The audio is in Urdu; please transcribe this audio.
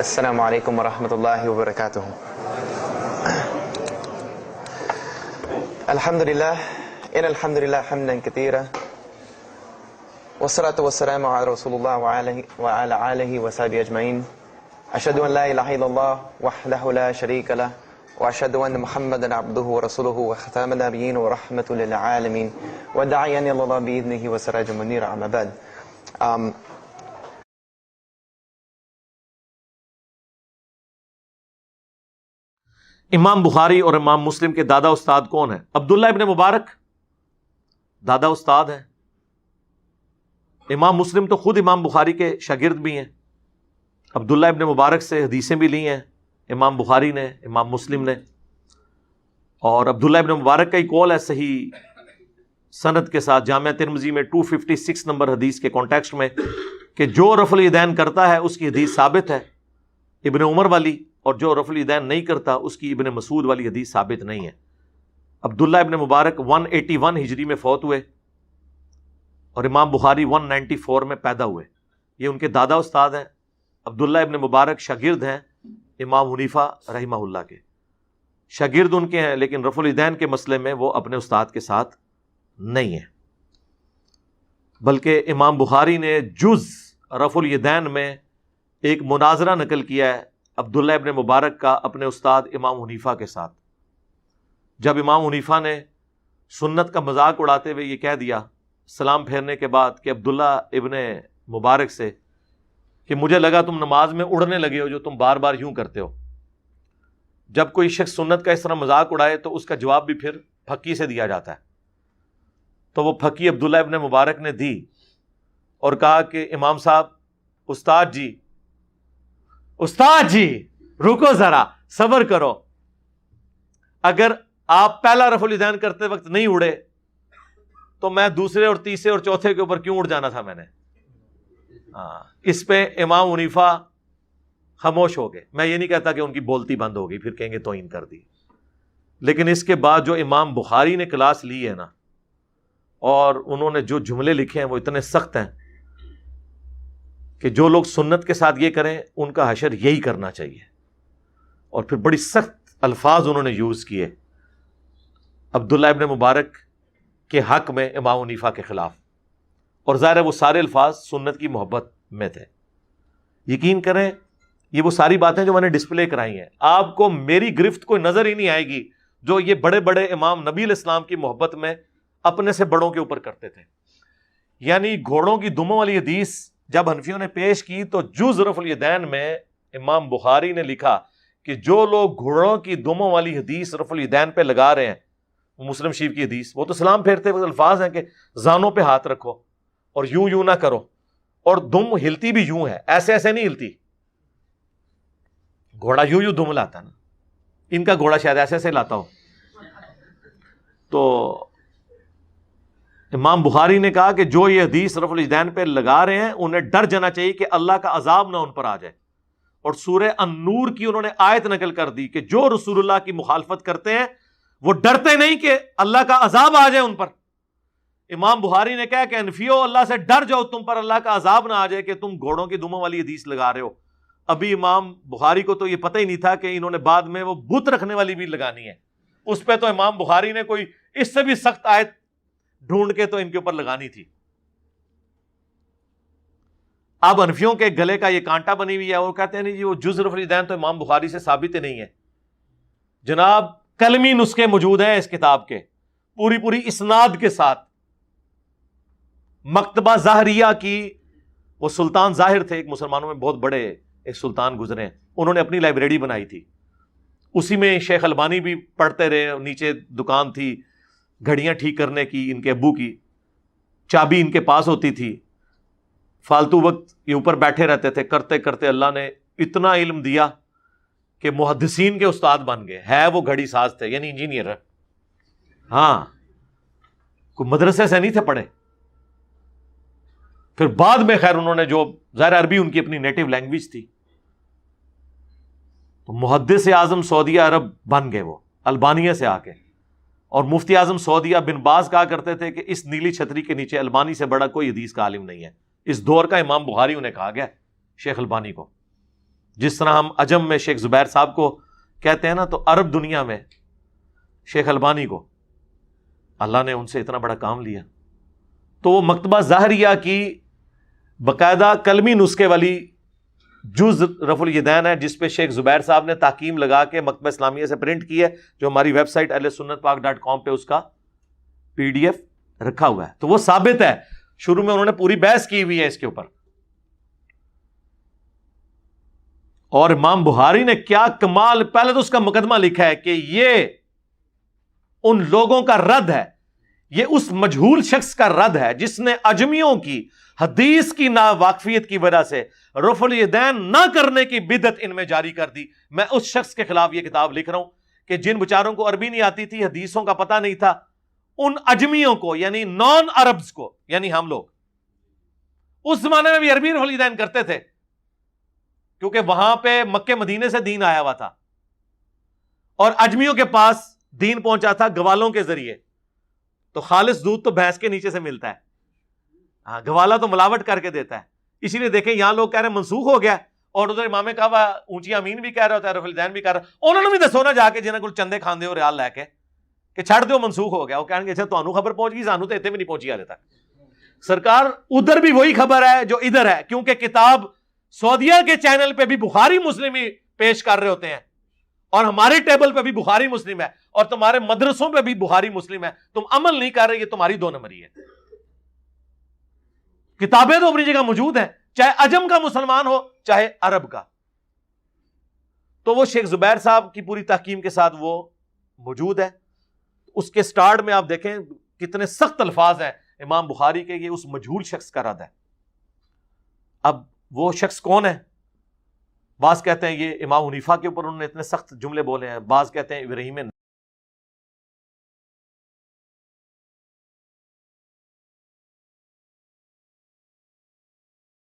السلام علیکم ورحمۃ اللہ وبرکاتہ۔ الحمد للہ ان الحمد للہ حمدا کثیرا والصلاة والسلام علی رسول اللہ وعلی آلہ وصحبہ اجمعین۔ اشہد ان لا الہ الا اللہ وحدہ لا شریک لہ واشہد ان محمدا عبدہ ورسولہ وختام النبیین ورحمۃ للعالمین وداعیا الی اللہ باذنہ وسراجا منیرا، اما بعد۔ امام بخاری اور امام مسلم کے دادا استاد کون ہیں؟ عبداللہ ابن مبارک دادا استاد ہیں۔ امام مسلم تو خود امام بخاری کے شاگرد بھی ہیں۔ عبداللہ ابن مبارک سے حدیثیں بھی لی ہیں امام بخاری نے، امام مسلم نے۔ اور عبداللہ ابن مبارک کا ہی قول ہے صحیح سند کے ساتھ جامعہ ترمذی میں 256 نمبر حدیث کے کانٹیکسٹ میں کہ جو رفع الیدین کرتا ہے اس کی حدیث ثابت ہے ابن عمر والی، اور جو رفع الیدین نہیں کرتا اس کی ابن مسعود والی حدیث ثابت نہیں ہے۔ عبداللہ ابن مبارک 181 ہجری میں فوت ہوئے اور امام بخاری 194 میں پیدا ہوئے۔ یہ ان کے دادا استاد ہیں۔ عبداللہ ابن مبارک شاگرد ہیں امام حنیفہ رحمہ اللہ کے، شاگرد ان کے ہیں، لیکن رفع الیدین کے مسئلے میں وہ اپنے استاد کے ساتھ نہیں ہیں، بلکہ امام بخاری نے جز رفع الیدین میں ایک مناظرہ نقل کیا ہے عبداللہ ابن مبارک کا اپنے استاد امام حنیفہ کے ساتھ۔ جب امام حنیفہ نے سنت کا مذاق اڑاتے ہوئے یہ کہہ دیا سلام پھیرنے کے بعد کہ عبداللہ ابن مبارک سے کہ مجھے لگا تم نماز میں اڑنے لگے ہو جو تم بار بار یوں کرتے ہو۔ جب کوئی شخص سنت کا اس طرح مذاق اڑائے تو اس کا جواب بھی پھر پھکی سے دیا جاتا ہے، تو وہ پھکی عبداللہ ابن مبارک نے دی اور کہا کہ امام صاحب، استاد جی رکو ذرا، صبر کرو، اگر آپ پہلا رفع الیدین کرتے وقت نہیں اڑے تو میں دوسرے اور تیسرے اور چوتھے کے اوپر کیوں اڑ جانا تھا میں نے۔ اس پہ امام حنیفہ خاموش ہو گئے۔ میں یہ نہیں کہتا کہ ان کی بولتی بند ہو گئی، پھر کہیں گے توہین کر دی، لیکن اس کے بعد جو امام بخاری نے کلاس لی ہے نا، اور انہوں نے جو جملے لکھے ہیں وہ اتنے سخت ہیں کہ جو لوگ سنت کے ساتھ یہ کریں ان کا حشر یہی کرنا چاہیے۔ اور پھر بڑی سخت الفاظ انہوں نے یوز کیے عبداللہ ابن مبارک کے حق میں امام حنیفہ کے خلاف، اور ظاہر ہے وہ سارے الفاظ سنت کی محبت میں تھے۔ یقین کریں یہ وہ ساری باتیں جو میں نے ڈسپلے کرائی ہیں، آپ کو میری گرفت کوئی نظر ہی نہیں آئے گی جو یہ بڑے بڑے امام نبی علیہ السلام کی محبت میں اپنے سے بڑوں کے اوپر کرتے تھے۔ یعنی گھوڑوں کی دموں والی حدیث جب حنفیوں نے پیش کی تو جز رفع الیدین میں امام بخاری نے لکھا کہ جو لوگ گھوڑوں کی دموں والی حدیث رفع الیدین پہ لگا رہے ہیں، وہ مسلم شریف کی حدیث، وہ تو سلام پھیرتے وقت الفاظ ہیں کہ زانوں پہ ہاتھ رکھو اور یوں نہ کرو، اور دم ہلتی بھی یوں ہے، ایسے ایسے نہیں ہلتی۔ گھوڑا یوں دم لاتا نا، ان کا گھوڑا شاید ایسے ایسے لاتا ہو۔ تو امام بخاری نے کہا کہ جو یہ حدیث رفع الیدین پہ لگا رہے ہیں انہیں ڈر جانا چاہیے کہ اللہ کا عذاب نہ ان پر آ جائے، اور سورہ النور کی انہوں نے آیت نقل کر دی کہ جو رسول اللہ کی مخالفت کرتے ہیں وہ ڈرتے نہیں کہ اللہ کا عذاب آ جائے ان پر۔ امام بخاری نے کہا کہ انفیو اللہ سے ڈر جاؤ، تم پر اللہ کا عذاب نہ آ جائے کہ تم گھوڑوں کی دموں والی حدیث لگا رہے ہو۔ ابھی امام بخاری کو تو یہ پتہ ہی نہیں تھا کہ انہوں نے بعد میں وہ بت رکھنے والی بھی لگانی ہے، اس پہ تو امام بخاری نے کوئی اس سے بھی سخت آیت ڈھونڈ کے تو ان کے اوپر لگانی تھی۔ اب حنفیوں کے گلے کا یہ کانٹا بنی ہوئی ہے، وہ کہتے ہیں نہیں جی وہ جز رفع الیدین تو امام بخاری سے ثابت ہی نہیں ہے۔ جناب کلمی نسخے موجود ہیں اس کتاب کے، پوری اسناد کے ساتھ۔ مکتبہ ظاہریہ کی، وہ سلطان ظاہر تھے، ایک مسلمانوں میں بہت بڑے ایک سلطان گزرے ہیں، انہوں نے اپنی لائبریری بنائی تھی، اسی میں شیخ البانی بھی پڑھتے رہے، نیچے دکان تھی گھڑیاں ٹھیک کرنے کی، ان کے ابو کی چابی ان کے پاس ہوتی تھی، فالتو وقت یہ اوپر بیٹھے رہتے تھے، کرتے کرتے اللہ نے اتنا علم دیا کہ محدثین کے استاد بن گئے۔ ہے وہ گھڑی ساز تھے، یعنی انجینئر ہے، ہاں کوئی مدرسے سے نہیں تھے پڑھے۔ پھر بعد میں خیر انہوں نے جو ظاہر عربی ان کی اپنی نیٹو لینگویج تھی، تو محدث اعظم سعودیہ عرب بن گئے وہ البانیہ سے آ کے۔ اور مفتی اعظم سعودیہ بن باز کہا کرتے تھے کہ اس نیلی چھتری کے نیچے البانی سے بڑا کوئی حدیث کا عالم نہیں ہے۔ اس دور کا امام بخاری انہیں کہا گیا شیخ البانی کو، جس طرح ہم عجم میں شیخ زبیر صاحب کو کہتے ہیں نا، تو عرب دنیا میں شیخ البانی کو اللہ نے ان سے اتنا بڑا کام لیا، تو وہ مکتبہ ظاہریہ کی باقاعدہ کلمی نسخے والی جز رفع الیدین ہے، جس پہ شیخ زبیر صاحب نے تحکیم لگا کے مکتبہ اسلامیہ سے پرنٹ کی ہے، جو ہماری ویب سائٹ ahlsunnatpak.com پہ اس کا PDF رکھا ہوا ہے۔ تو وہ ثابت ہے، شروع میں انہوں نے پوری بحث کی ہوئی ہے اس کے اوپر۔ اور امام بخاری نے کیا کمال، پہلے تو اس کا مقدمہ لکھا ہے کہ یہ ان لوگوں کا رد ہے، یہ اس مجہول شخص کا رد ہے جس نے عجمیوں کی حدیث کی ناواقفیت کی وجہ سے رفع الیدین نہ کرنے کی بدعت ان میں جاری کر دی۔ میں اس شخص کے خلاف یہ کتاب لکھ رہا ہوں کہ جن بچاروں کو عربی نہیں آتی تھی، حدیثوں کا پتہ نہیں تھا، ان عجمیوں کو، یعنی نان عربز کو، یعنی ہم لوگ اس زمانے میں بھی عربی رفع الیدین کرتے تھے، کیونکہ وہاں پہ مکے مدینے سے دین آیا ہوا تھا، اور عجمیوں کے پاس دین پہنچا تھا گوالوں کے ذریعے۔ تو خالص دودھ تو بھینس کے نیچے سے ملتا ہے، ہاں، گوالا تو ملاوٹ کر کے دیتا ہے۔ اسی لیے دیکھیں یہاں لوگ کہہ رہے ہیں منسوخ ہو گیا، اور ادھر امام کعبہ اونچی امین بھی کہہ رہا ہوتا ہے، رفع الیدین بھی کہہ رہا، انہوں نے بھی دسو نا جا کے جنہیں کوئی چندے کھاندے ہو ریال لے کے کہ چھڑ دیو منسوخ ہو گیا، وہ کہیں گے اچھا تانوں خبر پہنچ گئی، سانوں تو اتنے بھی نہیں پہنچی حالے تک۔ سرکار ادھر بھی وہی خبر ہے جو ادھر ہے، کیونکہ کتاب سعودیہ کے چینل پہ بھی بخاری مسلم ہی پیش کر رہے ہوتے ہیں، اور ہمارے ٹیبل پہ بھی بخاری مسلم ہے، اور تمہارے مدرسوں پہ بھی بخاری مسلم ہے، تم عمل نہیں کر رہے، یہ تمہاری دو نمبری ہے۔ کتابیں تو اپنی جگہ موجود ہیں، چاہے عجم کا مسلمان ہو چاہے عرب کا۔ تو وہ شیخ زبیر صاحب کی پوری تحکیم کے ساتھ وہ موجود ہے۔ اس کے سٹارٹ میں آپ دیکھیں کتنے سخت الفاظ ہیں امام بخاری کے، یہ اس مجہول شخص کا رد ہے۔ اب وہ شخص کون ہے؟ بعض کہتے ہیں یہ امام حنیفہ کے اوپر انہوں نے اتنے سخت جملے بولے ہیں، بعض کہتے ہیں ابراہیم